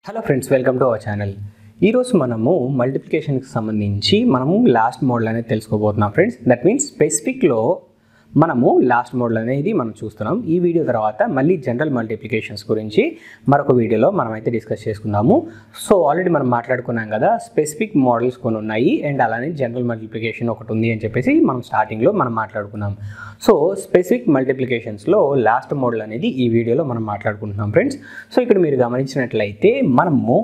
Hello friends, welcome to our channel. ఈరోజు మనము మల్టిప్లికేషన్కి సంబంధించి లాస్ట్ మోడల్ అనేది తెలుసుకోబోతున్నాం ఫ్రెండ్స్. దట్ మీన్స్ స్పెసిఫిక్లో మనము లాస్ట్ మోడల్ అనేది మనం చూస్తున్నాం. ఈ వీడియో తర్వాత మళ్ళీ జనరల్ మల్టిప్లికేషన్స్ గురించి మరొక వీడియోలో మనమైతే డిస్కస్ చేసుకుందాము. సో ఆల్రెడీ మనం మాట్లాడుకున్నాం కదా, స్పెసిఫిక్ మోడల్స్ కొన్ని ఉన్నాయి అండ్ అలానే జనరల్ మల్టిప్లికేషన్ ఒకటి ఉంది అని చెప్పేసి మనం స్టార్టింగ్లో మనం మాట్లాడుకున్నాం. సో స్పెసిఫిక్ మల్టిప్లికేషన్స్లో లాస్ట్ మోడల్ అనేది ఈ వీడియోలో మనం మాట్లాడుకుంటున్నాం ఫ్రెండ్స్. సో ఇక్కడ మీరు గమనించినట్లయితే మనము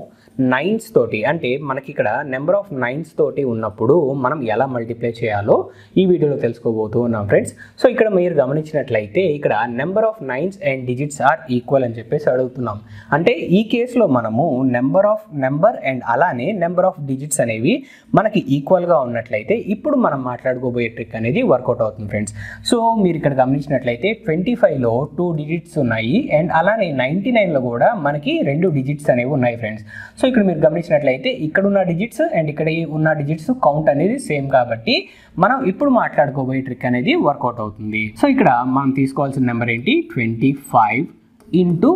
నైన్స్ తోటి, అంటే మనకి ఇక్కడ నెంబర్ ఆఫ్ నైన్స్ తోటి ఉన్నప్పుడు మనం ఎలా మల్టిప్లై చేయాలో ఈ వీడియోలో తెలుసుకోబోతూ ఉన్నాం ఫ్రెండ్స్. సో ఇక్కడ మీరు గమనించినట్లయితే ఇక్కడ number of nines and digits are equal అని చెప్పేసి అడుగుతున్నాం. అంటే ఈ కేసులో మనము నెంబర్ అండ్ అలానే నెంబర్ ఆఫ్ డిజిట్స్ అనేవి మనకి ఈక్వల్గా ఉన్నట్లయితే ఇప్పుడు మనం మాట్లాడుకోబోయే ట్రిక్ అనేది వర్కౌట్ అవుతుంది ఫ్రెండ్స్. సో మీరు ఇక్కడ గమనించినట్లయితే 25లో 2 డిజిట్స్ ఉన్నాయి అండ్ అలానే 99లో కూడా మనకి 2 డిజిట్స్ అనేవి ఉన్నాయి ఫ్రెండ్స్. సో ఇక్కడ మీరు గమనించినట్లయితే ఇక్కడ ఉన్న డిజిట్స్ అండ్ ఇక్కడ ఉన్న డిజిట్స్ కౌంట్ అనేది సేమ్ కాబట్టి మనం ఇప్పుడు మాట్లాడుకోబోయే ట్రిక్ అనేది వర్కౌట్ అవుతుంది. సో ఇక్కడ మనం తీసుకోవాల్సిన నెంబర్ ఏంటి, 25 ఇంటూ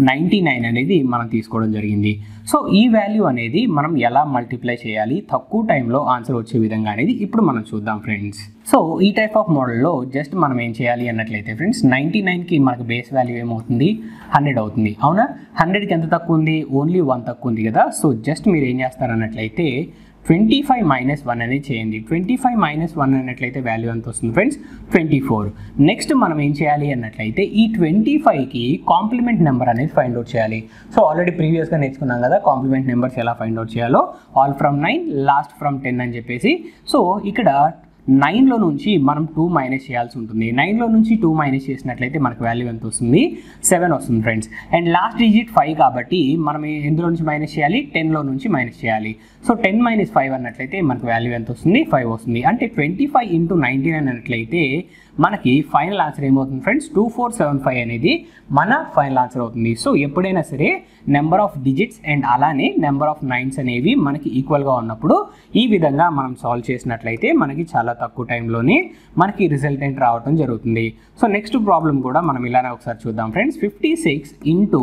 99 అనేది మనం తీసుకోవడం జరిగింది. సో ఈ వాల్యూ అనేది మనం ఎలా మల్టిప్లై చేయాలి తక్కువ టైంలో ఆన్సర్ వచ్చే విధంగా అనేది ఇప్పుడు మనం చూద్దాం ఫ్రెండ్స్. సో ఈ టైప్ ఆఫ్ మోడల్లో జస్ట్ మనం ఏం చేయాలి అన్నట్లయితే ఫ్రెండ్స్, 99కి మనకు బేస్ వాల్యూ ఏమవుతుంది, 100 అవుతుంది. అవునా, 100కి ఎంత తక్కువ ఉంది, ఓన్లీ 1 తక్కువ ఉంది కదా. సో జస్ట్ మీరు ఏం చేస్తారన్నట్లయితే 25 - 1 అనేది చేయండి. 25 - 1 అన్నట్లయితే వాల్యూ ఎంత వస్తుంది ఫ్రెండ్స్, 24. నెక్స్ట్ మనం ఏం చేయాలి అన్నట్లయితే ఈ 25కి కాంప్లిమెంట్ నెంబర్ అనేది ఫైండ్ అవుట్ చేయాలి. సో ఆల్రెడీ ప్రీవియస్గా నేర్చుకున్నాం కదా కాంప్లిమెంట్ నెంబర్స్ ఎలా ఫైండ్ అవుట్ చేయాలో, ఆల్ ఫ్రమ్ 9 లాస్ట్ ఫ్రమ్ 10 అని చెప్పేసి. సో ఇక్కడ 9లో నుంచి మనం 2 మైనస్ చేయాల్సి ఉంటుంది. 9లో నుంచి 2 మైనస్ చేసినట్లయితే మనకు వాల్యూ ఎంత వస్తుంది, 7 వస్తుంది ఫ్రెండ్స్. అండ్ లాస్ట్ డిజిట్ 5 కాబట్టి మనం ఎందులో నుంచి మైనస్ చేయాలి, 10లో నుంచి మైనస్ చేయాలి. సో 10 - 5 అన్నట్లయితే మనకు వాల్యూ ఎంత వస్తుంది, 5 వస్తుంది. అంటే 25 ఇంటూ 99 అన్నట్లయితే మనకి ఫైనల్ ఆన్సర్ ఏమవుతుంది ఫ్రెండ్స్, 2475 అనేది మన ఫైనల్ ఆన్సర్ అవుతుంది. సో ఎప్పుడైనా సరే నెంబర్ ఆఫ్ డిజిట్స్ అండ్ అలానే నెంబర్ ఆఫ్ నైన్స్ అనేవి మనకి ఈక్వల్గా ఉన్నప్పుడు ఈ విధంగా మనం సాల్వ్ చేసినట్లయితే మనకి చాలా తక్కువ టైంలోనే మనకి రిజల్టెంట్ రావడం జరుగుతుంది. సో నెక్స్ట్ ప్రాబ్లం కూడా మనం ఇలానే ఒకసారి చూద్దాం ఫ్రెండ్స్. 56 ఇంటూ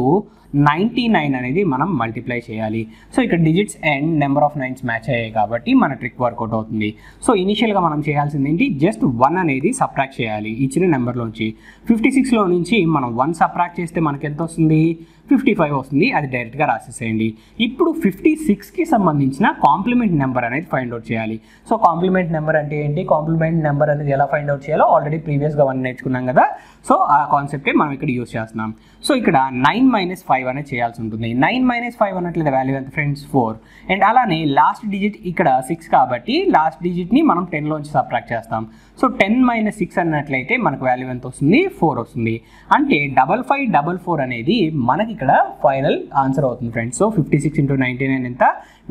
99 అనేది మనం మల్టిప్లై చేయాలి. సో ఇక్కడ digits and number of nines match అయ్యాయి కాబట్టి మన ట్రిక్ వర్కౌట్ అవుతుంది. సో ఇనిషియల్గా మనం చేయాల్సింది ఏంటి, జస్ట్ 1 అనేది సబ్ట్రాక్ట్ చేయాలి ఇచ్చిన నెంబర్లోంచి. 56లో నుంచి మనం 1 సబ్ట్రాక్ట్ చేస్తే మనకి ఎంత వస్తుంది, 55 వస్తుంది. అది డైరెక్ట్గా రాసేసేయండి. ఇప్పుడు 56కి సంబంధించిన కాంప్లిమెంట్ నెంబర్ అనేది ఫైండ్ అవుట్ చేయాలి. సో కాంప్లిమెంట్ నెంబర్ అంటే ఏంటి, కాంప్లిమెంట్ నెంబర్ అనేది ఎలా ఫైండ్ అవుట్ చేయాలో ఆల్రెడీ ప్రీవియస్గా 1 నేర్చుకున్నాం కదా. సో ఆ కాన్సెప్టే మనం ఇక్కడ యూజ్ చేస్తున్నాం. సో ఇక్కడ 9 - 5 అనేది చేయాల్సి ఉంటుంది. 9 - 5 అన్నట్లయితే వాల్యూ ఎంత ఫ్రెండ్స్, 4. అండ్ అలానే లాస్ట్ డిజిట్ ఇక్కడ 6 కాబట్టి లాస్ట్ డిజిట్ని మనం 10లోంచి సబ్ట్రాక్ట్ చేస్తాం. సో 10 - 6 అన్నట్లయితే మనకు వాల్యూ ఎంత వస్తుంది, 4 వస్తుంది. అంటే 5544 అనేది మనకి ఇక్కడ ఫైనల్ ఆన్సర్ అవుతుంది ఫ్రెండ్స్. సో 56 ఇంటూ 99 ఎంత,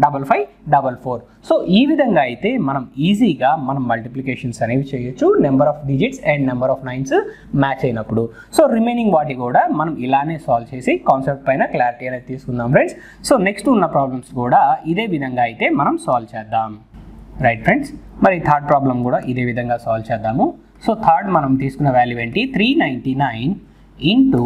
5544. సో ఈ విధంగా అయితే మనం ఈజీగా మనం మల్టిప్లికేషన్స్ అనేవి చేయొచ్చు number of digits and number of nines match అయినప్పుడు. సో రిమైనింగ్ వాటి కూడా మనం ఇలానే సాల్వ్ చేసి కాన్సెప్ట్ పైన క్లారిటీ అనేది తీసుకుందాం ఫ్రెండ్స్. సో నెక్స్ట్ ఉన్న ప్రాబ్లమ్స్ కూడా ఇదే విధంగా అయితే మనం సాల్వ్ చేద్దాం. రైట్ ఫ్రెండ్స్, మరి థర్డ్ ప్రాబ్లం కూడా ఇదే విధంగా సాల్వ్ చేద్దాము. సో థర్డ్ మనం తీసుకున్న వాల్యూ ఏంటి, 399 ఇంటూ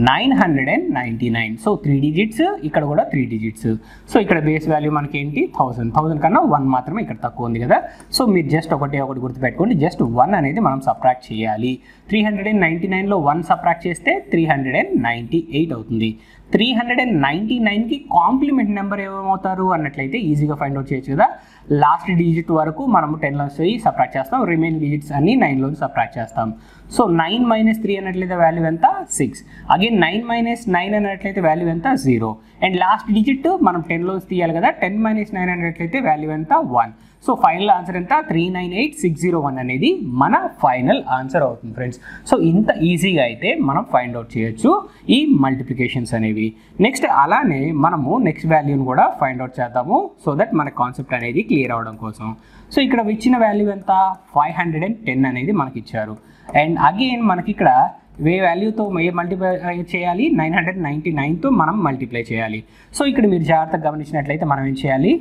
999. సో 3 డిజిట్స్, ఇక్కడ కూడా 3 డిజిట్స్. సో ఇక్కడ బేస్ వాల్యూ మనకి ఏంటి, 1000 కన్నా 1 మాత్రమే ఇక్కడ తక్కువ ఉంది కదా. సో మీరు జస్ట్ ఒకటి గుర్తుపెట్టుకోండి, జస్ట్ 1 అనేది మనం సబ్ట్రాక్ట్ చేయాలి. 399లో 1 సబ్ట్రాక్ట్ చేస్తే 398 అవుతుంది. 399కి కాంప్లిమెంట్ నెంబర్ ఏమవుతారు అన్నట్లయితే ఈజీగా ఫైండ్ అవుట్ చేయొచ్చు కదా. లాస్ట్ డిజిట్ వరకు మనము 10లోంచి సబ్ట్రాక్ట్ చేస్తాం, రిమైనింగ్ డిజిట్స్ అన్ని 9లోంచి సబ్ట్రాక్ట్ చేస్తాం. సో 9 - 3 అన్నట్లయితే వాల్యూ ఎంత, 6. అగైన్ 9 - 9 అన్నట్లయితే వాల్యూ ఎంత, 0. అండ్ లాస్ట్ డిజిట్ మనం 10లోంచి తీయాలి కదా, 10 - 9 అన్నట్లయితే వాల్యూ ఎంత, 1. సో ఫైనల్ ఆన్సర్ ఎంత, 398601 అనేది మన ఫైనల్ ఆన్సర్ అవుతుంది ఫ్రెండ్స్. సో ఇంత ఈజీగా అయితే మనం ఫైండ్ అవుట్ చేయొచ్చు ఈ మల్టిప్లికేషన్స్ అనేవి. నెక్స్ట్ అలానే మనము నెక్స్ట్ వాల్యూని కూడా ఫైండ్ అవుట్ చేద్దాము, సో దట్ మన కాన్సెప్ట్ అనేది క్లియర్ అవడం కోసం. సో ఇక్కడ ఇచ్చిన వాల్యూ ఎంత, 510 అనేది మనకి ఇచ్చారు. అండ్ అగైన్ మనకి ఇక్కడ ఏ వాల్యూతో మల్టిప్లై చేయాలి, 999తో మనం మల్టిప్లై చేయాలి. సో ఇక్కడ మీరు జాగ్రత్తగా గమనించినట్లయితే మనం ఏం చేయాలి,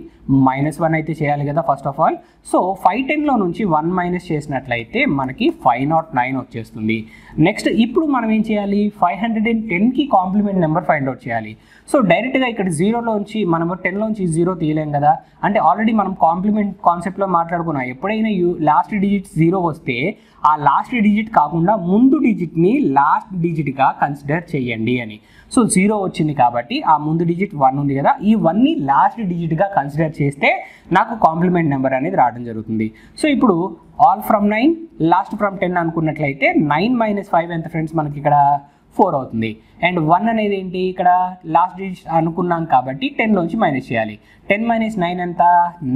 -1 అయితే చేయాలి కదా ఫస్ట్ ఆఫ్ ఆల్. సో 510లో నుంచి 1 మైనస్ చేసినట్లయితే మనకి 509 వచ్చేస్తుంది. నెక్స్ట్ ఇప్పుడు మనం ఏం చేయాలి, 510కి కాంప్లిమెంట్ నెంబర్ ఫైండ్ అవుట్ చేయాలి. సో డైరెక్ట్గా ఇక్కడ 0లోంచి మనము 10లోంచి 0 తీయలేం కదా, అంటే ఆల్రెడీ మనం కాంప్లిమెంట్ కాన్సెప్ట్లో మాట్లాడుకున్నాం. ఎప్పుడైనా లాస్ట్ డిజిట్ 0 వస్తే ఆ లాస్ట్ డిజిట్ కాకుండా ముందు డిజిట్ని లాస్ట్ డిజిట్గా కన్సిడర్ చేయండి అని. సో 0 వచ్చింది కాబట్టి ఆ ముందు డిజిట్ 1 ఉంది కదా, ఈ 1ని లాస్ట్ డిజిట్గా కన్సిడర్ చేస్తే నాకు కాంప్లిమెంట్ నెంబర్ అనేది రావడం జరుగుతుంది. సో ఇప్పుడు ఆల్ ఫ్రమ్ 9 లాస్ట్ ఫ్రమ్ 10 అనుకున్నట్లయితే 9 - 5 ఎంత ఫ్రెండ్స్, మనకి ఇక్కడ 4 అవుతుంది. అండ్ 1 అనేది ఏంటి, ఇక్కడ లాస్ట్ డిజిట్ అనుకున్నాం కాబట్టి 10లోంచి మైనస్ చేయాలి. 10 - 9 ఎంత,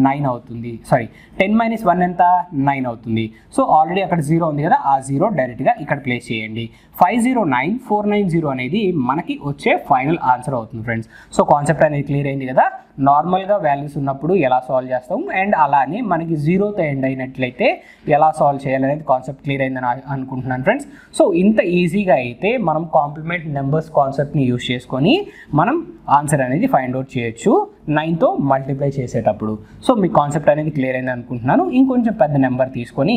9 అవుతుంది. సారీ 10 - 1 ఎంత, 9 అవుతుంది. సో ఆల్రెడీ అక్కడ 0 ఉంది కదా, ఆ 0 డైరెక్ట్గా ఇక్కడ ప్లేస్ చేయండి. 509490 అనేది మనకి వచ్చే ఫైనల్ ఆన్సర్ అవుతుంది ఫ్రెండ్స్. సో కాన్సెప్ట్ అనేది క్లియర్ అయింది కదా. నార్మల్గా వాల్యూస్ ఉన్నప్పుడు ఎలా సాల్వ్ చేస్తాం, అండ్ అలానే మనకి 0తో ఎండ్ అయినట్లయితే ఎలా సాల్వ్ చేయాలనేది కాన్సెప్ట్ క్లియర్ అయిందని అనుకుంటున్నాను ఫ్రెండ్స్. సో ఇంత ఈజీగా అయితే మనం కాంప్లిమెంట్ నెంబర్స్ కాన్సెప్ట్ని యూజ్ చేసుకొని మనం ఆన్సర్ అనేది ఫైండ్ అవుట్ చేయొచ్చు 9తో మల్టిప్లై చేసేటప్పుడు. సో మీ కాన్సెప్ట్ అనేది క్లియర్ అయింది అనుకుంటున్నాను. ఇంకొంచెం పెద్ద నెంబర్ తీసుకొని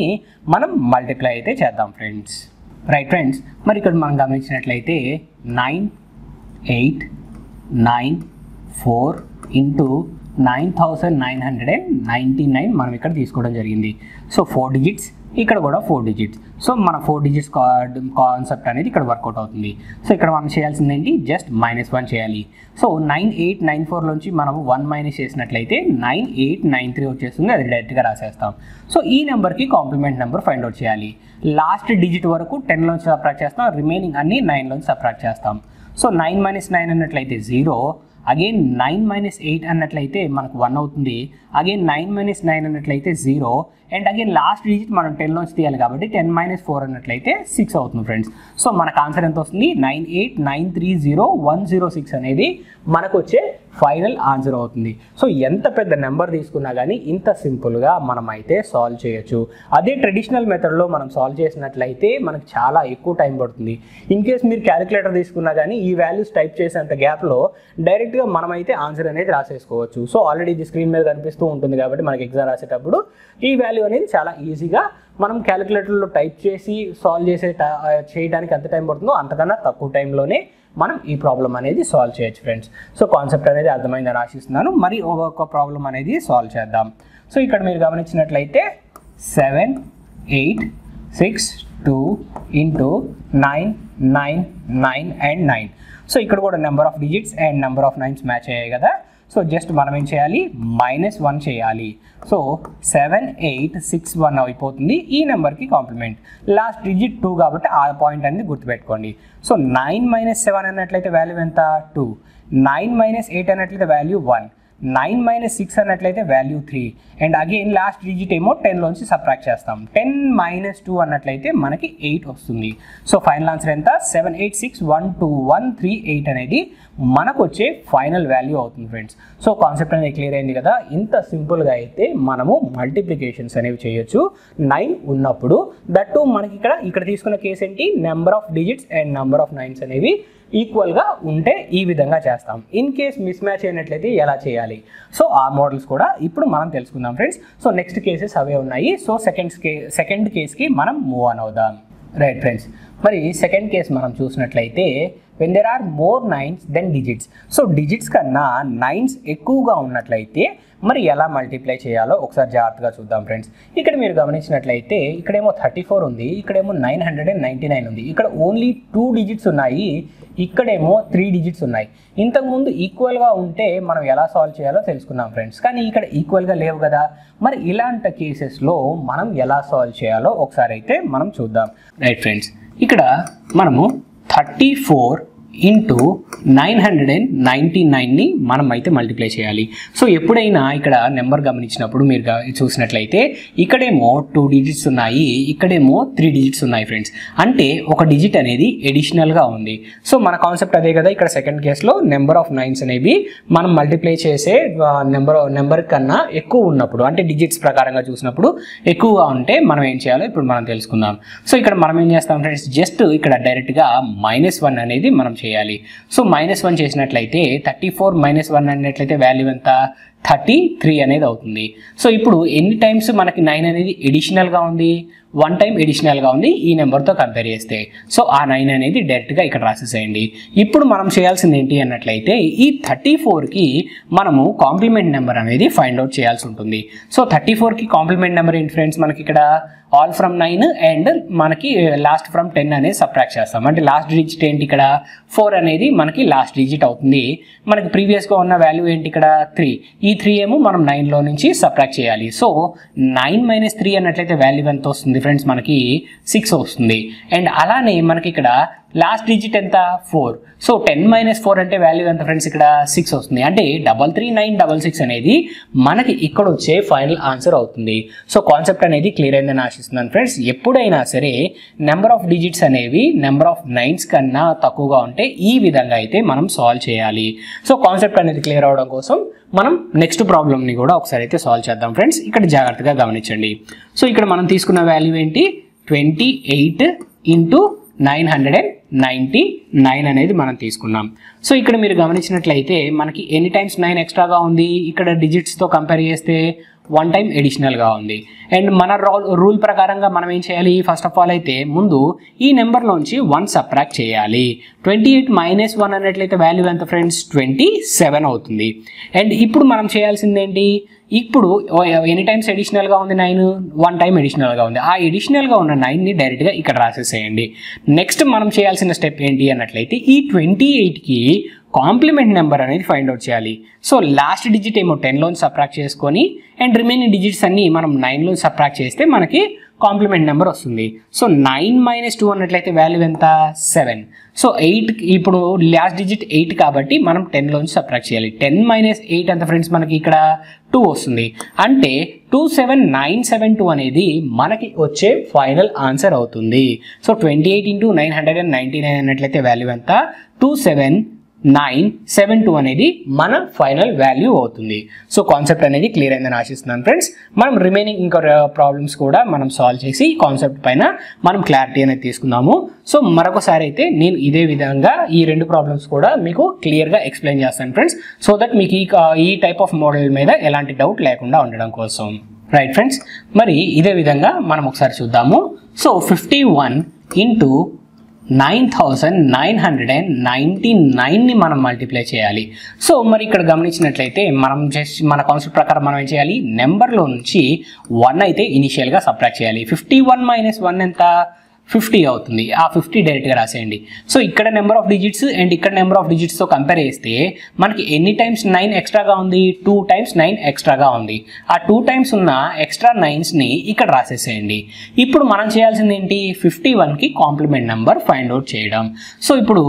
మనం మల్టిప్లై అయితే చేద్దాం ఫ్రెండ్స్. రైట్ ఫ్రెండ్స్, మరి ఇక్కడ మనం గమనించినట్లయితే 9894 ఇంటూ 9999 మనం ఇక్కడ తీసుకోవడం జరిగింది. సో 4 డిజిట్స్, ఇక్కడ కూడా 4 డిజిట్స్. సో మన 4 డిజిట్స్ కాన్సెప్ట్ అనేది ఇక్కడ వర్కౌట్ అవుతుంది. సో ఇక్కడ మనం చేయాల్సింది ఏంటి, జస్ట్ -1 చేయాలి. సో 9894లోంచి మనం 1 మైనస్ చేసినట్లయితే 9893 వచ్చేస్తుంది, అది డైరెక్ట్గా రాసేస్తాం. సో ఈ నెంబర్కి కాంప్లిమెంట్ నెంబర్ ఫైండ్ అవుట్ చేయాలి. లాస్ట్ డిజిట్ వరకు 10లోంచి సబ్ట్రాక్ట్ చేస్తాం, రిమైనింగ్ అన్ని 9లోంచి సబ్ట్రాక్ట్ చేస్తాం. సో 9 - 9 అన్నట్లయితే 0, అగైన్ 9 - 8 అన్నట్లయితే మనకు 1 అవుతుంది. అగైన్ 9 - 9 అన్నట్లయితే 0, అండ్ అగైన్ లాస్ట్ డిజిట్ మనం 10లోంచి తీయాలి కాబట్టి 10 - 4 అన్నట్లయితే 6 అవుతుంది ఫ్రెండ్స్. సో మనకు ఆన్సర్ ఎంత వస్తుంది, 98930 అనేది మనకు వచ్చే ఫైనల్ ఆన్సర్ అవుతుంది. సో ఎంత పెద్ద నెంబర్ తీసుకున్నా కానీ ఇంత సింపుల్గా మనం అయితే సాల్వ్ చేయొచ్చు. అదే ట్రెడిషనల్ మెథడ్లో మనం సాల్వ్ చేసినట్లయితే మనకు చాలా ఎక్కువ టైం పడుతుంది. ఇన్ కేస్ మీరు క్యాలిక్యులేటర్ తీసుకున్నా కానీ ఈ వాల్యూస్ టైప్ చేసేంత గ్యాప్లో డైరెక్ట్గా మనమైతే ఆన్సర్ అనేది రాసేసుకోవచ్చు. సో ఆల్రెడీ ఇది స్క్రీన్ మీద కనిపిస్తూ ఉంటుంది కాబట్టి మనకి ఎగ్జామ్ రాసేటప్పుడు ఈ వాల్యూ అనేది చాలా ఈజీగా మనం క్యాలిక్యులేటర్లో టైప్ చేసి సాల్వ్ చేయడానికి ఎంత టైం పడుతుందో అంతకన్నా తక్కువ టైంలోనే మనం ఈ ప్రాబ్లం అనేది సాల్వ్ చేయొచ్చు ఫ్రెండ్స్. సో కాన్సెప్ట్ అనేది అర్థమైందని ఆశిస్తున్నాను. మరి ఒక్కొక్క ప్రాబ్లం అనేది సాల్వ్ చేద్దాం. సో ఇక్కడ మీరు గమనించినట్లయితే 786 ఇంటూ 9 9 9 అండ్ 9. సో ఇక్కడ కూడా number of digits and number of nines match అయ్యాయి కదా. సో జస్ట్ మనం ఏం చేయాలి, -1 చేయాలి. సో 7861 అయిపోతుంది. ఈ నెంబర్కి కాంప్లిమెంట్ లాస్ట్ డిజిట్ 2 కాబట్టి ఆ పాయింట్ అనేది గుర్తుపెట్టుకోండి. సో 9 - 7 అన్నట్లయితే వాల్యూ ఎంత, 2. 9 - 8 అన్నట్లయితే వాల్యూ 1. 9 - 6 అన్నట్లయితే value 3. And again last digit ఏమో 10లోంచి సబ్ట్రాక్ట్ చేస్తాం. 10 - 2 అన్నట్లయితే మనకి 8 వస్తుంది. సో ఫైనల్ ఆన్సర్ ఎంత, 7861238 అనేది మనకు వచ్చే ఫైనల్ వాల్యూ అవుతుంది ఫ్రెండ్స్. సో కాన్సెప్ట్ అనేది క్లియర్ అయింది కదా. ఇంత సింపుల్గా అయితే మనము మల్టిప్లికేషన్స్ అనేవి చేయొచ్చు 9 ఉన్నప్పుడు. దట్ మనకి ఇక్కడ తీసుకున్న కేసు ఏంటి, number of digits and number of nines అనేవి ఈక్వల్గా ఉంటే ఈ విధంగా చేస్తాం. ఇన్ కేస్ మిస్ మ్యాచ్ అయినట్లయితే ఎలా చేయాలి, సో ఆ మోడల్స్ కూడా ఇప్పుడు మనం తెలుసుకుందాం ఫ్రెండ్స్. సో నెక్స్ట్ కేసెస్ అవే ఉన్నాయి. సో సెకండ్ కేస్కి మనం మూవ్ ఆన్ అవుదాం. రైట్ ఫ్రెండ్స్, మరి సెకండ్ కేస్ మనం చూసినట్లయితే when there are more nines than digits. So digits కన్నా నైన్స్ ఎక్కువగా ఉన్నట్లయితే మరి ఎలా మల్టిప్లై చేయాలో ఒకసారి జాగ్రత్తగా చూద్దాం ఫ్రెండ్స్. ఇక్కడ మీరు గమనించినట్లయితే ఇక్కడేమో 34 ఉంది, ఇక్కడేమో 999 ఉంది. ఇక్కడ ఓన్లీ 2 డిజిట్స్ ఉన్నాయి, ఇక్కడేమో 3 డిజిట్స్ ఉన్నాయి. ఇంతకుముందు ఈక్వల్గా ఉంటే మనం ఎలా సాల్వ్ చేయాలో తెలుసుకున్నాం ఫ్రెండ్స్. కానీ ఇక్కడ ఈక్వల్గా లేవు కదా. మరి ఇలాంటి కేసెస్లో మనం ఎలా సాల్వ్ చేయాలో ఒకసారి అయితే మనం చూద్దాం. రైట్ ఫ్రెండ్స్, ఇక్కడ మనము 34 ఇంటూ 999ని మనం అయితే మల్టిప్లై చేయాలి. సో ఎప్పుడైనా ఇక్కడ నెంబర్ గమనించినప్పుడు మీరు చూసినట్లయితే ఇక్కడేమో 2 డిజిట్స్ ఉన్నాయి, ఇక్కడేమో 3 డిజిట్స్ ఉన్నాయి ఫ్రెండ్స్. అంటే ఒక డిజిట్ అనేది ఎడిషనల్గా ఉంది. సో మన కాన్సెప్ట్ అదే కదా. ఇక్కడ సెకండ్ కేసులో నెంబర్ ఆఫ్ నైన్స్ అనేవి మనం మల్టిప్లై చేసే నెంబర్ కన్నా ఎక్కువ ఉన్నప్పుడు, అంటే డిజిట్స్ ప్రకారంగా చూసినప్పుడు ఎక్కువగా ఉంటే మనం ఏం చేయాలో ఇప్పుడు మనం తెలుసుకుందాం. సో ఇక్కడ మనం ఏం చేస్తాం ఫ్రెండ్స్, జస్ట్ ఇక్కడ డైరెక్ట్గా -1 అనేది మనం చేయాలి. సో -1 చేసినట్లయితే 34 - 1 అన్నట్లయితే వాల్యూ ఎంత, 33 అనేది అవుతుంది. సో ఇప్పుడు ఎన్ని టైమ్స్ మనకి 9 అనేది ఎడిషనల్గా ఉంది, 1 టైం ఎడిషనల్గా ఉంది ఈ నెంబర్తో కంపేర్ చేస్తే. సో ఆ 9 అనేది డైరెక్ట్గా ఇక్కడ రాసేసేయండి. ఇప్పుడు మనం చేయాల్సింది ఏంటి అన్నట్లయితే ఈ 34కి మనము కాంప్లిమెంట్ నెంబర్ అనేది ఫైండ్ అవుట్ చేయాల్సి ఉంటుంది. సో 34కి కాంప్లిమెంట్ నెంబర్ ఏంటి ఫ్రెండ్స్, మనకి ఇక్కడ ఆల్ ఫ్రమ్ 9 అండ్ మనకి లాస్ట్ ఫ్రమ్ 10 అనేది సబ్ట్రాక్ట్ చేస్తాం. అంటే లాస్ట్ డిజిట్ ఏంటి ఇక్కడ 4 అనేది మనకి లాస్ట్ డిజిట్ అవుతుంది. మనకి ప్రీవియస్గా ఉన్న వాల్యూ ఏంటి ఇక్కడ 3, ఈ 3 ఏమో మనం 9లో నుంచి సబ్ట్రాక్ట్ చేయాలి. సో 9 - 3 అన్నట్లయితే వాల్యూ ఎంత వస్తుంది ఫ్రెండ్స్, మనకి 6 వస్తుంది. అండ్ అలానే మనకి ఇక్కడ లాస్ట్ డిజిట్ ఎంత 4. సో 10 - 4 అంటే వాల్యూ ఎంత ఫ్రెండ్స్, ఇక్కడ 6 వస్తుంది. అంటే 33966 అనేది మనకి ఇక్కడ వచ్చే ఫైనల్ ఆన్సర్ అవుతుంది. సో కాన్సెప్ట్ అనేది క్లియర్ అయిందని ఆశిస్తున్నాను ఫ్రెండ్స్. ఎప్పుడైనా సరే నెంబర్ ఆఫ్ డిజిట్స్ అనేవి నెంబర్ ఆఫ్ నైన్స్ కన్నా తక్కువగా ఉంటే ఈ విధంగా అయితే మనం సాల్వ్ చేయాలి. సో కాన్సెప్ట్ అనేది క్లియర్ అవడం కోసం మనం నెక్స్ట్ ప్రాబ్లమ్ని కూడా ఒకసారి అయితే సాల్వ్ చేద్దాం ఫ్రెండ్స్. ఇక్కడ జాగ్రత్తగా గమనించండి. సో ఇక్కడ మనం తీసుకున్న వాల్యూ ఏంటి, 28 × 999 అనేది మనం తీసుకున్నాం. సో ఇక్కడ మీరు గమనించినట్లయితే మనకి ఎన్ని టైమ్స్ 9 ఎక్స్ట్రాగా ఉంది, ఇక్కడ డిజిట్స్తో కంపేర్ చేస్తే 1 టైం ఎడిషనల్గా ఉంది. అండ్ మన రూల్ ప్రకారంగా మనం ఏం చేయాలి, ఫస్ట్ ఆఫ్ ఆల్ అయితే ముందు ఈ నెంబర్లోంచి 1 సబ్ట్రాక్ట్ చేయాలి. 28 - 1 అన్నట్లయితే వాల్యూ ఎంత ఫ్రెండ్స్, 27 అవుతుంది. అండ్ ఇప్పుడు మనం చేయాల్సింది ఏంటి, ఇప్పుడు ఎన్ని టైమ్స్ ఎడిషనల్గా ఉంది 9, 1 టైం ఎడిషనల్గా ఉంది. ఆ ఎడిషనల్గా ఉన్న 9ని డైరెక్ట్గా ఇక్కడ రాసేసేయండి. నెక్స్ట్ మనం చేయాల్సిన స్టెప్ ఏంటి అన్నట్లయితే ఈ 28కి కాంప్లిమెంట్ నెంబర్ అనేది ఫైండ్ అవుట్ చేయాలి. సో లాస్ట్ డిజిట్ ఏమో 10లోని సబ్ట్రాక్ట్ చేసుకొని అండ్ రిమైనింగ్ డిజిట్స్ అన్ని మనం 9లోని సబ్ట్రాక్ట్ చేస్తే మనకి కాంప్లిమెంట్ నెంబర్ వస్తుంది. సో 9 - 2 అన్నట్లయితే వాల్యూ ఎంత 7. సో 8 ఇప్పుడు లాస్ట్ డిజిట్ 8 కాబట్టి మనం 10లోంచి సబ్ట్రాక్ట్ చేయాలి. 10 - 8 ఎంత ఫ్రెండ్స్, మనకి ఇక్కడ 2 వస్తుంది. అంటే 27972 అనేది మనకి వచ్చే ఫైనల్ ఆన్సర్ అవుతుంది. సో 28 × 999 అన్నట్లయితే వాల్యూ ఎంత 27972 అనేది మన ఫైనల్ వాల్యూ అవుతుంది. సో కాన్సెప్ట్ అనేది క్లియర్ అయిందని ఆశిస్తున్నాను ఫ్రెండ్స్. మనం రిమైనింగ్ ఇంకో ప్రాబ్లమ్స్ కూడా మనం సాల్వ్ చేసి ఈ కాన్సెప్ట్ పైన మనం క్లారిటీ అనేది తీసుకుందాము. సో మరొకసారి అయితే నేను ఇదే విధంగా ఈ 2 ప్రాబ్లమ్స్ కూడా మీకు క్లియర్గా ఎక్స్ప్లెయిన్ చేస్తాను ఫ్రెండ్స్. సో దట్ మీకు ఈ టైప్ ఆఫ్ మోడల్ మీద ఎలాంటి డౌట్ లేకుండా ఉండడం కోసం. రైట్ ఫ్రెండ్స్, మరి ఇదే విధంగా మనం ఒకసారి చూద్దాము. సో 51 × 9999ని మనం మల్టిప్లై చేయాలి. సో మరి ఇక్కడ గమనించినట్లయితే మనం జస్ట్ మన కాన్సెప్ట్ ప్రకారం మనం ఏం చేయాలి, నెంబర్లో నుంచి 1 అయితే ఇనిషియల్గా సబ్ట్రాక్ట్ చేయాలి. 51 - 1 ఎంత 50 అవుతుంది. ఆ 50 డైరెక్ట్గా రాసేయండి. సో ఇక్కడ నెంబర్ ఆఫ్ డిజిట్స్ అండ్ ఇక్కడ నెంబర్ ఆఫ్ డిజిట్స్తో కంపేర్ చేస్తే మనకి ఎన్ని టైమ్స్ 9 ఎక్స్ట్రాగా ఉంది, 2 టైమ్స్ 9 ఎక్స్ట్రాగా ఉంది. ఆ 2 టైమ్స్ ఉన్న ఎక్స్ట్రా 9స్ని ఇక్కడ రాసేసేయండి. ఇప్పుడు మనం చేయాల్సింది ఏంటి, 51కి కాంప్లిమెంట్ నెంబర్ ఫైండ్ అవుట్ చేయడం. సో ఇప్పుడు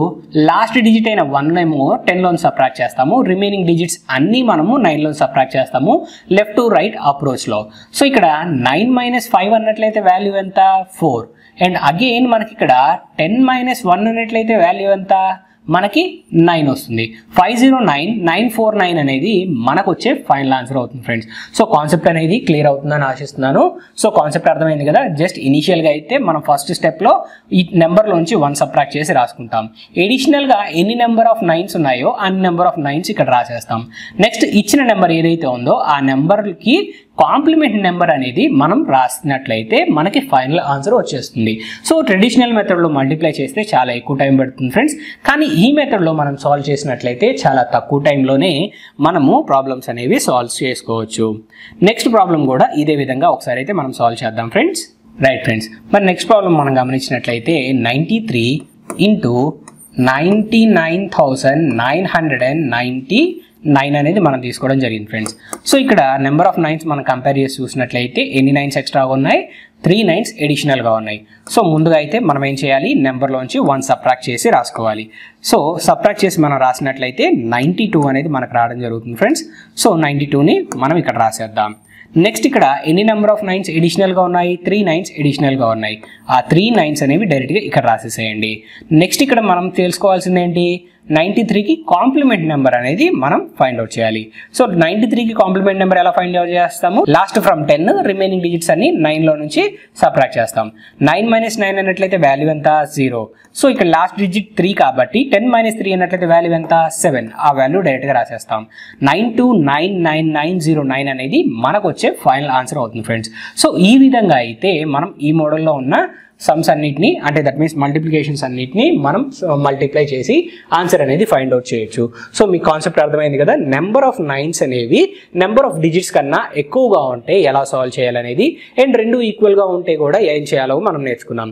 లాస్ట్ డిజిట్ అయిన 1 ఏమో 10లోని సబ్ట్రాక్ట్ చేస్తాము, రిమైనింగ్ డిజిట్స్ అన్నీ మనము 9లోని సబ్ట్రాక్ట్ చేస్తాము లెఫ్ట్ టు రైట్ అప్రోచ్లో. సో ఇక్కడ 9 - 5 అన్నట్లయితే వాల్యూ ఎంత 4. అండ్ అగైన్ మనకి ఇక్కడ 10 - 1 అన్నట్లయితే వాల్యూ ఎంత మనకి 9 వస్తుంది. 509949 అనేది మనకు వచ్చే ఫైనల్ ఆన్సర్ అవుతుంది ఫ్రెండ్స్. సో కాన్సెప్ట్ అనేది క్లియర్ అవుతుందని ఆశిస్తున్నాను. సో కాన్సెప్ట్ అర్థమైంది కదా. జస్ట్ ఇనిషియల్గా అయితే మనం ఫస్ట్ స్టెప్లో ఈ నెంబర్లోంచి 1 సబ్ట్రాక్ట్ చేసి రాసుకుంటాం. ఎడిషనల్గా ఎన్ని నెంబర్ ఆఫ్ 9s ఉన్నాయో అన్ని నెంబర్ ఆఫ్ 9s ఇక్కడ రాసేస్తాం. నెక్స్ట్ ఇచ్చిన నెంబర్ ఏదైతే ఉందో ఆ నెంబర్కి కాంప్లిమెంట్ నెంబర్ అనేది మనం రాసినట్లయితే మనకి ఫైనల్ ఆన్సర్ వచ్చేస్తుంది. సో ట్రెడిషనల్ మెథడ్లో మల్టిప్లై చేస్తే చాలా ఎక్కువ టైం పడుతుంది ఫ్రెండ్స్. కానీ ఈ మెథడ్లో మనం సాల్వ్ చేసినట్లయితే చాలా తక్కువ టైంలోనే మనము ప్రాబ్లమ్స్ అనేవి సాల్వ్ చేసుకోవచ్చు. నెక్స్ట్ ప్రాబ్లం కూడా ఇదే విధంగా ఒకసారి అయితే మనం సాల్వ్ చేద్దాం ఫ్రెండ్స్. రైట్ ఫ్రెండ్స్, మరి నెక్స్ట్ ప్రాబ్లం మనం గమనించినట్లయితే 93 × 99,999 అనేది మనం తీసుకోవడం జరిగింది ఫ్రెండ్స్. సో ఇక్కడ నెంబర్ ఆఫ్ 9s మనం కంపేర్ చేసి చూసినట్లయితే ఎన్ని 9s ఎక్స్ట్రాగా ఉన్నాయి, 3 9s ఎడిషనల్గా ఉన్నాయి. సో ముందుగా అయితే మనం ఏం చేయాలి, నెంబర్లోంచి 1 సబ్ట్రాక్ట్ చేసి రాసుకోవాలి. సో సబ్ట్రాక్ట్ చేసి మనం రాసినట్లయితే 92 అనేది మనకు రావడం జరుగుతుంది ఫ్రెండ్స్. సో 92ని మనం ఇక్కడ రాసేద్దాం. నెక్స్ట్ ఇక్కడ ఎన్ని నెంబర్ ఆఫ్ 9s ఎడిషనల్గా ఉన్నాయి, 3 9s ఎడిషనల్గా ఉన్నాయి. ఆ 3 9s అనేవి డైరెక్ట్గా ఇక్కడ రాసేసేయండి. నెక్స్ట్ ఇక్కడ మనం తెలుసుకోవాల్సింది ఏంటి, 93కి కాంప్లిమెంట్ నెంబర్ అనేది మనం ఫైండ్ అవుట్ చేయాలి. సో 93కి కాంప్లిమెంట్ నెంబర్ ఎలా ఫైండ్ అవుట్ చేస్తాము, లాస్ట్ ఫ్రమ్ 10 రిమైనింగ్ డిజిట్స్ అన్ని 9లో నుంచి సబ్ట్రాక్ట్ చేస్తాం. 9 - 9 అన్నట్లయితే వాల్యూ ఎంత, 0. సో ఇక్కడ లాస్ట్ డిజిట్ 3 కాబట్టి 10 - 3 అన్నట్లయితే వాల్యూ ఎంత, 7. ఆ వాల్యూ డైరెక్ట్గా రాసేస్తాం. 92999909 అనేది మనకు వచ్చే ఫైనల్ ఆన్సర్ అవుతుంది ఫ్రెండ్స్. సో ఈ విధంగా అయితే మనం ఈ మోడల్లో ఉన్న సమ్స్ అన్నిటిని, అంటే దట్ మీన్స్ మల్టిప్లికేషన్స్ అన్నిటిని మనం మల్టిప్లై చేసి ఆన్సర్ అనేది ఫైండ్ అవుట్ చేయొచ్చు. సో మీ కాన్సెప్ట్ అర్థమైంది కదా. నెంబర్ ఆఫ్ 9s అనేవి నెంబర్ ఆఫ్ డిజిట్స్ కన్నా ఎక్కువగా ఉంటే ఎలా సాల్వ్ చేయాలనేది, అండ్ రెండు ఈక్వల్గా ఉంటే కూడా ఏం చేయాలో మనం నేర్చుకున్నాం.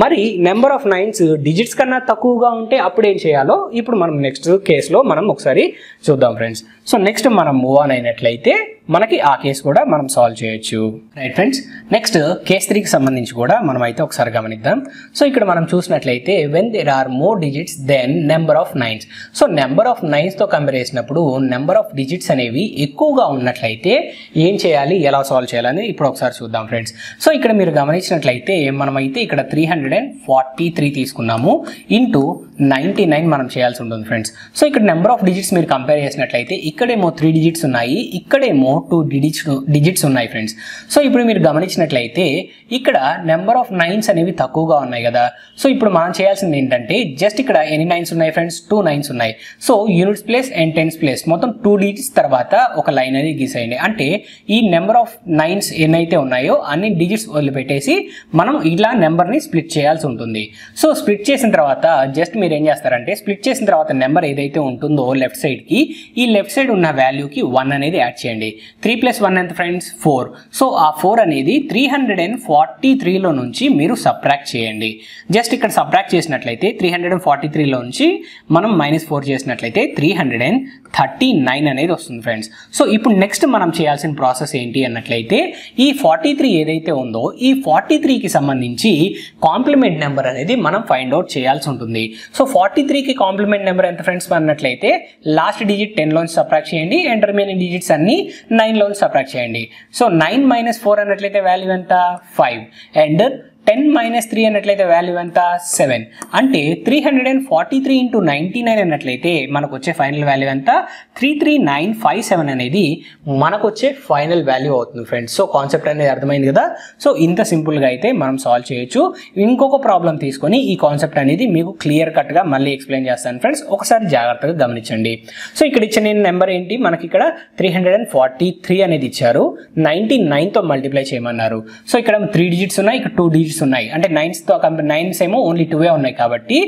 మరి నెంబర్ ఆఫ్ 9s డిజిట్స్ కన్నా తక్కువగా ఉంటే అప్పుడు ఏం చేయాలో ఇప్పుడు మనం నెక్స్ట్ కేసులో మనం ఒకసారి చూద్దాం ఫ్రెండ్స్. సో నెక్స్ట్ మనం మూవ్ ఆన్ అయినట్లయితే మనకి ఆ కేసు కూడా మనం సాల్వ్ చేయొచ్చు. రైట్ ఫ్రెండ్స్, నెక్స్ట్ కేస్ 3కి సంబంధించి కూడా మనం అయితే ఒకసారి గమనిద్దాం. సో ఇక్కడ మనం చూసినట్లయితే when there are more digits than number of 9s. So number of 9స్తో కంపేర్ చేసినప్పుడు నెంబర్ ఆఫ్ డిజిట్స్ అనేవి ఎక్కువగా ఉన్నట్లయితే ఏం చేయాలి, ఎలా సాల్వ్ చేయాలని ఇప్పుడు ఒకసారి చూద్దాం ఫ్రెండ్స్. సో ఇక్కడ మీరు గమనించినట్లయితే మనమైతే ఇక్కడ 343 తీసుకున్నాము ఇంటూ 99 మనం చేయాల్సి ఉంటుంది ఫ్రెండ్స్. సో ఇక్కడ నెంబర్ ఆఫ్ డిజిట్స్ మీరు కంపేర్ చేసినట్లయితే ఇక్కడేమో 3 డిజిట్స్ ఉన్నాయి, ఇక్కడేమో 2 డిజిట్స్ ఉన్నాయి ఫ్రెండ్స్. సో ఇప్పుడు మీరు గమనించినట్లయితే ఇక్కడ నెంబర్ ఆఫ్ 9s అనేవి తక్కువగా ఉన్నాయి కదా. సో ఇప్పుడు మనం చేయాల్సింది ఏంటంటే జస్ట్ ఇక్కడ ఎన్ని 9s ఉన్నాయి ఫ్రెండ్స్, 2 9s ఉన్నాయి. So units place and tens place మొత్తం 2 డిజిట్స్ తర్వాత ఒక లైన్ అనేది గీసేయండి. అంటే ఈ నెంబర్ ఆఫ్ 9s ఎన్నైతే ఉన్నాయో అన్ని డిజిట్స్ వదిలిపెట్టేసి మనం ఇలా నెంబర్ని స్ప్లిట్ చేయాల్సి ఉంటుంది. సో స్ప్లిట్ చేసిన తర్వాత జస్ట్ మీరు ఏం చేస్తారంటే, స్ప్లిట్ చేసిన తర్వాత నెంబర్ ఏదైతే ఉంటుందో లెఫ్ట్ సైడ్కి, ఈ లెఫ్ట్ సైడ్ ఉన్న వాల్యూకి 1 అనేది యాడ్ చేయండి. 3 + 1 ఎంత ఫ్రెండ్స్, 4. సో ఆ 4 అనేది 343లో నుంచి మీరు సబ్ట్రాక్ట్ చేయండి. జస్ట్ ఇక్కడ సబ్ట్రాక్ట్ చేసినట్లయితే 343లో నుంచి మనం -4 చేసినట్లయితే 339 అనేది వస్తుంది ఫ్రెండ్స్. సో ఇప్పుడు నెక్స్ట్ మనం చేయాల్సిన ప్రాసెస్ ఏంటి అన్నట్లయితే, ఈ 43 ఏదైతే ఉందో ఈ 43కి సంబంధించి కాంప్లిమెంట్ నెంబర్ అనేది మనం ఫైండ్ అవుట్ చేయాల్సి ఉంటుంది. సో 43కి కాంప్లిమెంట్ నెంబర్ ఎంత ఫ్రెండ్స్ అన్నట్లయితే లాస్ట్ డిజిట్ 10లోంచి సబ్ట్రాక్ట్ చేయండి అండ్ రిమైనింగ్ డిజిట్స్ అన్ని 9లోంచి సబ్ట్రాక్ట్ చేయండి. సో 9 - 4 అన్నట్లయితే వాల్యూ ఎంత, 5. అండ్ 10 - 3 అన్నట్లయితే వాల్యూ ఎంత, 7. అంటే 343 × 99 అన్నట్లయితే మనకు వచ్చే ఫైనల్ వాల్యూ ఎంత, 33957 అనేది మనకు వచ్చే ఫైనల్ వాల్యూ అవుతుంది ఫ్రెండ్స్. సో కాన్సెప్ట్ అనేది అర్థమైంది కదా. సో ఇంత సింపుల్గా అయితే మనం సాల్వ్ చేయొచ్చు. ఇంకొక ప్రాబ్లం తీసుకొని ఈ కాన్సెప్ట్ అనేది మీకు క్లియర్ కట్గా మళ్ళీ ఎక్స్ప్లెయిన్ చేస్తాను ఫ్రెండ్స్, ఒకసారి జాగ్రత్తగా గమనించండి. సో ఇక్కడ ఇచ్చిన నెంబర్ ఏంటి, మనకి ఇక్కడ 343 అనేది ఇచ్చారు, 99తో మల్టిప్లై చేయమన్నారు. సో ఇక్కడ 3 డిజిట్స్ ఉన్నాయి, ఇక్కడ 2 డిజిట్స్ ఉన్నాయి. అంటే 9స్తో కంపేర్ 9s ఏమో ఓన్లీ 2 ఉన్నాయి కాబట్టి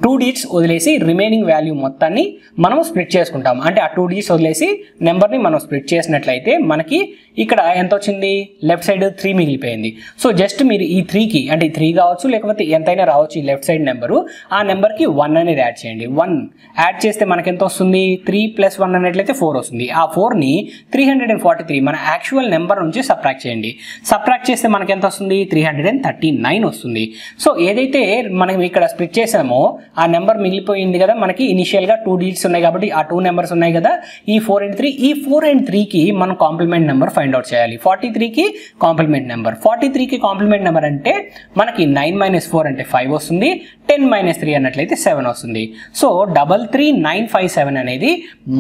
2 డిజిట్స్ వదిలేసి రిమైనింగ్ వాల్యూ మొత్తాన్ని మనం స్ప్లిట్ చేసుకుంటాం. అంటే ఆ 2 డిజిట్స్ వదిలేసి నెంబర్ని మనం స్ప్లిట్ చేసినట్లయితే మనకి ఇక్కడ ఎంత వచ్చింది, లెఫ్ట్ సైడ్ 3 మిగిలిపోయింది. సో జస్ట్ మీరు ఈ 3కి, అంటే 3 కావచ్చు లేకపోతే ఎంతైనా రావచ్చు, ఈ లెఫ్ట్ సైడ్ నెంబరు, ఆ నెంబర్కి 1 అనేది యాడ్ చేయండి. 1 యాడ్ చేస్తే మనకి ఎంత వస్తుంది, 3 + 1 అన్నట్లయితే 4 వస్తుంది. ఆ 4ని 343 మన యాక్చువల్ నెంబర్ నుంచి సబ్ట్రాక్ట్ చేయండి. సబ్ట్రాక్ట్ చేస్తే మనకి ఎంత వస్తుంది, 339 వస్తుంది. సో ఏదైతే మనం ఇక్కడ స్ప్లిట్ చేసామో ఆ నెంబర్ మిగిలిపోయింది కదా, మనకి ఇనిషియల్గా 2 డిజిట్స్ ఉన్నాయి కాబట్టి ఆ 2 నెంబర్స్ ఉన్నాయి కదా, ఈ 4 and 3, ఈ 4 and 3కి మనం కాంప్లిమెంట్ నెంబర్ ఫైండ్ అవుట్ చేయాలి. 43కి కాంప్లిమెంట్ నెంబర్, 43కి కాంప్లిమెంట్ నెంబర్ అంటే మనకి 9 - 4 అంటే 5 వస్తుంది, 10 - 3 అన్నట్లయితే 7 వస్తుంది. సో 33957 అనేది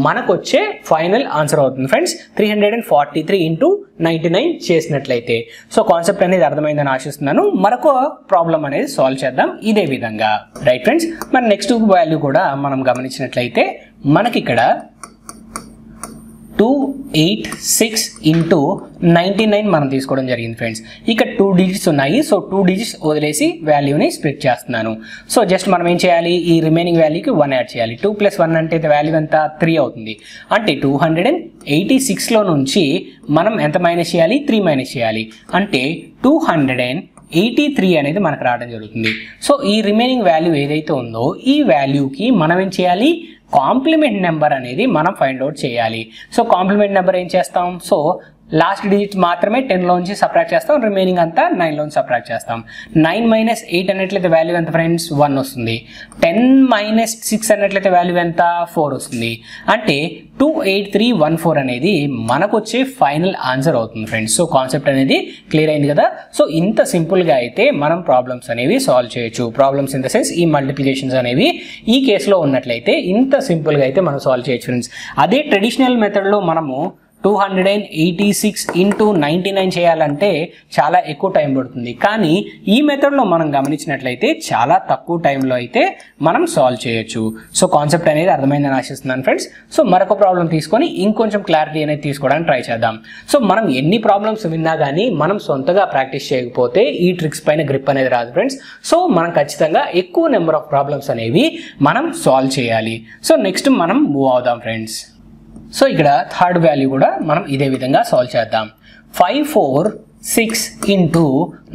మనకు వచ్చే ఫైనల్ ఆన్సర్ అవుతుంది ఫ్రెండ్స్, 343 × 99 చేసినట్లయితే. సో కాన్సెప్ట్ అనేది అర్థమైందని ఆశిస్తున్నాను. మరొక ప్రాబ్లం అనేది సాల్వ్ చేద్దాం ఇదే విధంగా. రైట్ ఫ్రెండ్స్, మరి నెక్స్ట్ వాల్యూ కూడా మనం గమనించినట్లయితే మనకి ఇక్కడ 286 × 99 మనం తీసుకోవడం జరిగింది ఫ్రెండ్స్. ఇక్కడ 2 డిజిట్స్ ఉన్నాయి. సో 2 డిజిట్స్ వదిలేసి వాల్యూని స్ప్లిట్ చేస్తున్నాను. సో జస్ట్ మనం ఏం చేయాలి, ఈ రిమైనింగ్ వాల్యూకి 1 యాడ్ చేయాలి. 2 + 1 అంటే వాల్యూ ఎంత, 3 అవుతుంది. అంటే 286లో నుంచి మనం ఎంత మైనస్ చేయాలి, 3 మైనస్ చేయాలి. అంటే 283 అనేది మనకు రావడం జరుగుతుంది. సో ఈ రిమైనింగ్ వాల్యూ ఏదైతే ఉందో ఈ వాల్యూకి మనం ఏం చేయాలి, కాంప్లిమెంట్ నెంబర్ అనేది మనం ఫైండ్ అవుట్ చేయాలి. సో కాంప్లిమెంట్ నెంబర్ ఏం చేస్తాం, సో లాస్ట్ డిజిట్ మాత్రమే 10 లోంచి సబ్ట్రాక్ట్ చేస్తాం, రిమైనింగ్ అంతా 9 లోంచి సబ్ట్రాక్ట్ చేస్తాం. 9 మైనస్ 8 అన్నట్లయితే వాల్యూ ఎంత ఫ్రెండ్స్ 1 వస్తుంది. 10 మైనస్ 6 అన్నట్లయితే వాల్యూ ఎంత 4 వస్తుంది. అంటే 28314 అనేది మనకు వచ్చే ఫైనల్ ఆన్సర్ అవుతుంది ఫ్రెండ్స్. సో కాన్సెప్ట్ అనేది క్లియర్ అయింది కదా. సో ఇంత సింపుల్గా అయితే మనం ప్రాబ్లమ్స్ అనేవి సాల్వ్ చేయొచ్చు. ప్రాబ్లమ్స్ ఇన్ ద సెన్స్ ఈ మల్టిప్లికేషన్స్ అనేవి ఈ కేసులో ఉన్నట్లయితే ఇంత సింపుల్గా అయితే మనం సాల్వ్ చేయొచ్చు ఫ్రెండ్స్. అదే ట్రెడిషనల్ మెథడ్లో మనము 286 ఇంటూ 99 చేయాలంటే చాలా ఎక్కువ టైం పడుతుంది. కానీ ఈ మెథడ్లో మనం గమనించినట్లయితే చాలా తక్కువ టైంలో అయితే మనం సాల్వ్ చేయొచ్చు. సో కాన్సెప్ట్ అనేది అర్థమైందని ఆశిస్తున్నాను ఫ్రెండ్స్. సో మరొక ప్రాబ్లం తీసుకొని ఇంకొంచెం క్లారిటీ అనేది తీసుకోవడానికి ట్రై చేద్దాం. సో మనం ఎన్ని ప్రాబ్లమ్స్ విన్నా కానీ మనం సొంతగా ప్రాక్టీస్ చేయకపోతే ఈ ట్రిక్స్ పైన గ్రిప్ అనేది రాదు ఫ్రెండ్స్. సో మనం ఖచ్చితంగా ఎక్కువ నెంబర్ ఆఫ్ ప్రాబ్లమ్స్ అనేవి మనం సాల్వ్ చేయాలి. సో నెక్స్ట్ మనం మూవ్ అవుదాం ఫ్రెండ్స్. సో ఇక్కడ థర్డ్ వాల్యూ కూడా మనం ఇదే విధంగా సాల్వ్ చేద్దాం. 546 ఇంటూ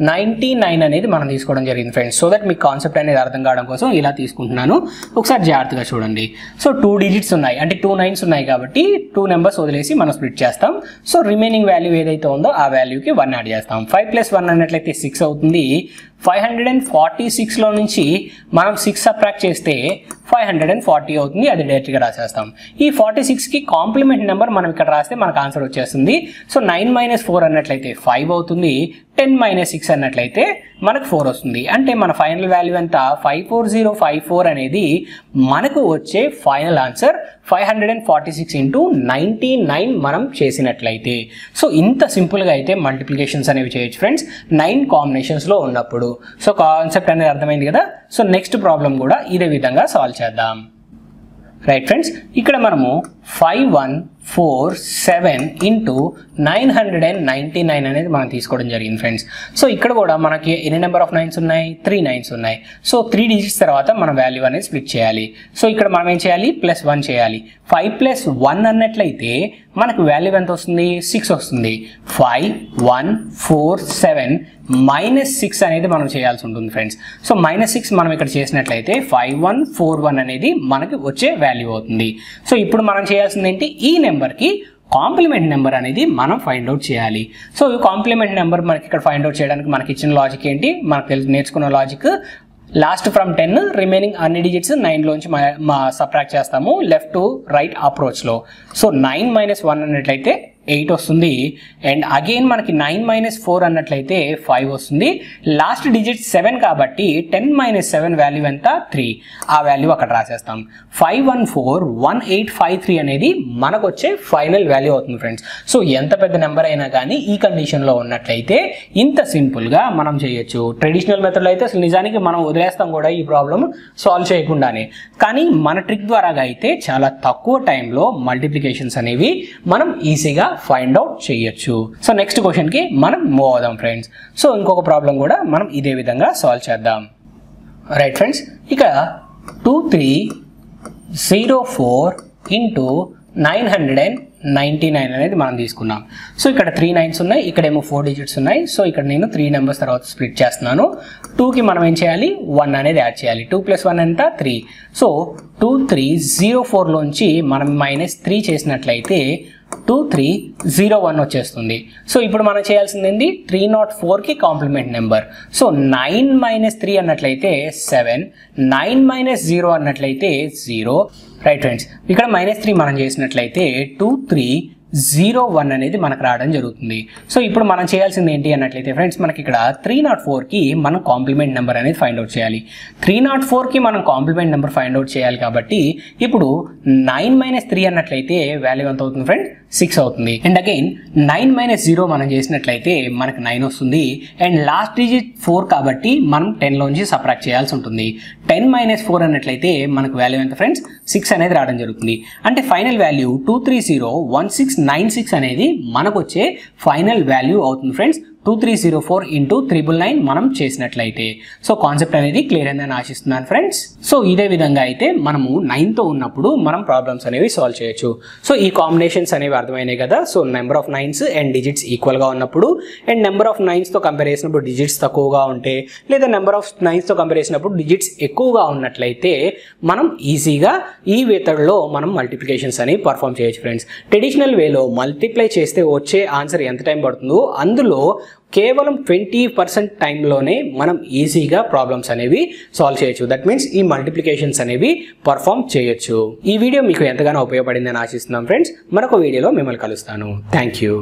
99 అనేది మనం తీసుకోవడం జరిగింది ఫ్రెండ్స్. సో దట్ మీకు కాన్సెప్ట్ అనేది అర్థం కావడం కోసం ఇలా తీసుకుంటున్నాను. ఒకసారి జాగ్రత్తగా చూడండి. సో 2 డిజిట్స్ ఉన్నాయి, అంటే 2 9s ఉన్నాయి కాబట్టి 2 నెంబర్స్ వదిలేసి మనం స్ప్లిట్ చేస్తాం. సో రిమైనింగ్ వాల్యూ ఏదైతే ఉందో ఆ వాల్యూకి 1 యాడ్ చేస్తాం. 5 + 1 అన్నట్లయితే 6 అవుతుంది. 546లో నుంచి మనం 6 సబ్ట్రాక్ట్ చేస్తే 540 అవుతుంది. అది డైరెక్ట్గా రాసేస్తాం. ఈ 46కి కాంప్లిమెంట్ నెంబర్ మనం ఇక్కడ రాస్తే మనకు ఆన్సర్ వచ్చేస్తుంది. సో 9 - 4 అన్నట్లయితే 5 అవుతుంది. 10 - 6 అన్నట్లయితే మనకు 4 వస్తుంది. అంటే మన ఫైనల్ వాల్యూ ఎంత 54054 అనేది మనకు వచ్చే ఫైనల్ ఆన్సర్. 546 ఇంటూ 99 మనం చేసినట్లయితే. సో ఇంత సింపుల్గా అయితే మల్టిప్లికేషన్స్ అనేవి చేయొచ్చు ఫ్రెండ్స్ 9 కాంబినేషన్స్లో ఉన్నప్పుడు. సో కాన్సెప్ట్ అనేది అర్థమైంది కదా. సో నెక్స్ట్ ప్రాబ్లం కూడా ఇదే విధంగా సాల్వ్ చేద్దాం. రైట్ ఫ్రెండ్స్, ఇక్కడ మనము 5147 ఇంటూ 999 అనేది మనం తీసుకోవడం జరిగింది ఫ్రెండ్స్. సో ఇక్కడ కూడా మనకి ఎన్ని నెంబర్ ఆఫ్ 9s ఉన్నాయి 3 9s ఉన్నాయి. సో 3 డిజిట్స్ తర్వాత మన వాల్యూ అనేది స్ప్లిట్ చేయాలి. సో ఇక్కడ మనం ఏం చేయాలి +1 చేయాలి. 5 + 1 అన్నట్లయితే మనకు వాల్యూ ఎంత వస్తుంది 6 వస్తుంది. 5147 -6 అనేది మనం చేయాల్సి ఉంటుంది ఫ్రెండ్స్. సో -6 మనం ఇక్కడ చేసినట్లయితే 5141 అనేది మనకి వచ్చే వాల్యూ అవుతుంది. సో ఇప్పుడు మనం చేయాల్సింది ఏంటి, ఈ నెంబర్కి కాంప్లిమెంట్ నెంబర్ అనేది మనం ఫైండ్ అవుట్ చేయాలి. సో ఈ కాంప్లిమెంట్ నెంబర్ మనకి ఇక్కడ ఫైండ్ అవుట్ చేయడానికి మనకి ఇచ్చిన లాజిక్ ఏంటి, మనకు నేర్చుకున్న లాజిక్ లాస్ట్ ఫ్రమ్ 10 రిమైనింగ్ అన్ని డిజిట్స్ 9 లోంచి సబ్ట్రాక్ట్ చేస్తాము లెఫ్ట్ టు రైట్ అప్రోచ్లో. సో 9 - 1 అన్నట్లయితే 8 వస్తుంది. అండ్ అగైన్ మనకి 9 - 4 అన్నట్లయితే 5 వస్తుంది. లాస్ట్ డిజిట్ 7 కాబట్టి 10 - 7 వాల్యూ ఎంత 3. ఆ వాల్యూ అక్కడ రాసేస్తాం. 5141853 అనేది మనకు వచ్చే ఫైనల్ వాల్యూ అవుతుంది ఫ్రెండ్స్. సో ఎంత పెద్ద నెంబర్ అయినా కానీ ఈ కండిషన్లో ఉన్నట్లయితే ఇంత సింపుల్గా మనం చేయొచ్చు. ట్రెడిషనల్ మెథడ్లో అయితే అసలు నిజానికి మనం వదిలేస్తాం కూడా ఈ ప్రాబ్లమ్ సాల్వ్ చేయకుండానే. కానీ మన ట్రిక్ ద్వారా అయితే చాలా తక్కువ టైంలో మల్టిప్లికేషన్స్ అనేవి మనం ఈజీగా ఫైండ్ అవుట్ చేయొచ్చు. సో నెక్స్ట్ క్వశ్చన్కి మనం మూవ్ అవుదాం ఫ్రెండ్స్. సో ఇంకొక ప్రాబ్లం కూడా మనం ఇదే విధంగా సాల్వ్ చేద్దాం. రైట్ ఫ్రెండ్స్, ఇక 2304 ఇంటూ 999 అనేది మనం తీసుకున్నాం. సో ఇక్కడ 3 9s ఉన్నాయి, ఇక్కడేమో 4 డిజిట్స్ ఉన్నాయి. సో ఇక్కడ నేను 3 నెంబర్స్ తర్వాత స్ప్లిట్ చేస్తున్నాను. 2కి మనం ఏం చేయాలి 1 అనేది యాడ్ చేయాలి. 2 + 1 ఎంత 3. సో 2304లోంచి మనం -3 చేసినట్లయితే 2301 వచ్చేస్తుంది. సో ఇప్పుడు మనం చేయాల్సింది ఏంటి 304కి కాంప్లిమెంట్ నెంబర్. సో 9 - 3 అన్నట్లయితే 7, 9 - 0 అన్నట్లయితే 0. రైట్ ఫ్రెండ్స్, ఇక్కడ -3 మనం చేసినట్లయితే 2301 అనేది మనకు రావడం జరుగుతుంది. సో ఇప్పుడు మనం చేయాల్సింది ఏంటి అన్నట్లయితే ఫ్రెండ్స్ మనకి ఇక్కడ 304కి మనం కాంప్లిమెంట్ నెంబర్ అనేది ఫైండ్ అవుట్ చేయాలి. 304కి మనం కాంప్లిమెంట్ నెంబర్ ఫైండ్ అవుట్ చేయాలి కాబట్టి ఇప్పుడు 9 - 3 అన్నట్లయితే వాల్యూ ఎంత అవుతుంది ఫ్రెండ్స్ 6 అవుతుంది. అండ్ అగైన్ 9 - 0 మనం చేసినట్లయితే మనకు 9 వస్తుంది. అండ్ లాస్ట్ డిజిట్ 4 కాబట్టి మనం 10 లోంచి సబ్ట్రాక్ట్ చేయాల్సి ఉంటుంది. 10 - 4 అన్నట్లయితే మనకు వాల్యూ ఎంత ఫ్రెండ్స్ 6 అనేది రావడం జరుగుతుంది. అంటే ఫైనల్ వాల్యూ 2301696 అనేది మనకు వచ్చే ఫైనల్ వాల్యూ అవుతుంది ఫ్రెండ్స్. 2304 ఇంటూ 999 మనం చేసినట్లయితే. సో కాన్సెప్ట్ అనేది క్లియర్ అయిందని ఆశిస్తున్నాను ఫ్రెండ్స్. సో ఇదే విధంగా అయితే మనము 9తో ఉన్నప్పుడు మనం ప్రాబ్లమ్స్ అనేవి సాల్వ్ చేయొచ్చు. సో ఈ కాంబినేషన్స్ అనేవి అర్థమైనాయి కదా. So number of nines and digits ఈక్వల్గా ఉన్నప్పుడు అండ్ నెంబర్ ఆఫ్ నైన్స్తో కంపేర్ చేసినప్పుడు డిజిట్స్ తక్కువగా ఉంటే లేదా నెంబర్ ఆఫ్ నైన్స్తో కంపేర్ చేసినప్పుడు డిజిట్స్ ఎక్కువగా ఉన్నట్లయితే మనం ఈజీగా ఈ మెథడ్లో మనం మల్టిప్లికేషన్స్ అనేవి పర్ఫామ్ చేయొచ్చు ఫ్రెండ్స్. ట్రెడిషనల్ వేలో మల్టిప్లై చేస్తే వచ్చే ఆన్సర్ ఎంత టైం పడుతుందో అందులో కేవలం 20% టైంలోనే మనం ఈజీగా ప్రాబ్లమ్స్ అనేవి సాల్వ్ చేయొచ్చు. దట్ మీన్స్ ఈ మల్టిప్లికేషన్స్ అనేవి పర్ఫామ్ చేయొచ్చు. ఈ వీడియో మీకు ఎంతగానో ఉపయోగపడిందని ఆశిస్తున్నాం ఫ్రెండ్స్. మరొక వీడియోలో మిమ్మల్ని కలుస్తాను. Thank you.